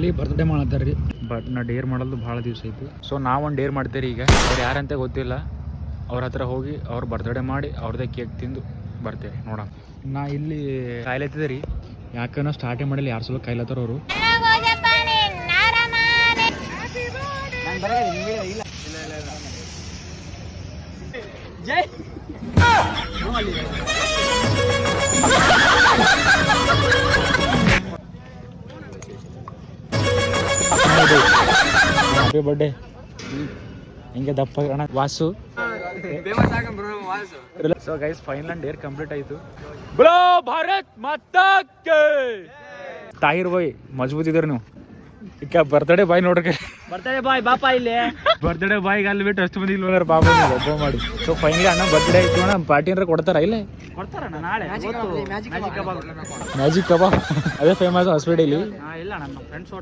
ಇಲ್ಲಿ birthday ಮಾಡತ್ತಾರ್ರಿ. But ನಾ Deere ಮಾಡೋದು ಭಾಳ ದಿವಸ ಐತಿ. ಸೊ ನಾವೊಂದು ಡೇರ್ ಮಾಡ್ತೇರಿ. ಈಗ ಅವ್ರು ಯಾರಂತ ಗೊತ್ತಿಲ್ಲ. ಅವ್ರ ಹತ್ರ ಹೋಗಿ ಅವ್ರ ಬರ್ತ್ಡೇ ಮಾಡಿ ಅವ್ರದ್ದೇ ಕೇಕ್ ತಿಂದು ಬರ್ತೇವೆ ನೋಡೋಣ. ನಾ ಇಲ್ಲಿ ಕಾಯ್ಲತ್ತಿದ್ದೆ ರೀ. ಯಾಕನೋ ಸ್ಟಾರ್ಟೇ ಮಾಡಿಲ್ಲ. ಯಾರು ಸಲ ಕಾಯ್ಲತ್ತಾರ ಅವರು. Happy birthday. ಹಿಂಗೆ ದಪ್ಪ ಅಣ್ಣ Vasu. So guys final Deere complete ಆಯ್ತು. ಬ್ರೋ ಭಾರತ್ ಮಾತಾ ಕೇ. ತಾಹಿರ್ ಬಾಯ್ ಮಜಬೂತ್ ಇದ್ರಿ ನೀವು. ಈಗ ಬರ್ತ್ಡೇ ಬಾಯ್ ನೋಡ್ರಿ. ಬರ್ತಡೇ ಬಾಯ್ ಬಾಪ ಇಲ್ಲಿ. ಬರ್ತ್ಡೇ ಬಾಯ್ಗೆ ಅಲ್ಲಿ ಬಿಟ್ಟು ಅಷ್ಟು ಮಂದಿ ಇಲ್ಲ ಬಾಬಾ ಒಬ್ಬ ಮಾಡಿ. ಸೊ ಫೈನಲಿ ಅಣ್ಣ ಬರ್ತ್ಡೇ ಆಯ್ತು ಅಣ್ಣ. ಪಾರ್ಟಿ ಏನಾರ ಕೊಡ್ತಾರ ಇಲ್ಲೇ? ಕೊಡ್ತಾರಣ್ಣ ನಾಳೆ. ಮ್ಯಾಜಿಕ್ ಕಬಾಬ್ ಅದೇ ಫೇಮಸ್ ಹೊಸಪೇಟೆಯಲ್ಲಿ. ಇಲ್ಲ ನಮ್ಮ ಫ್ರೆಂಡ್ಸ್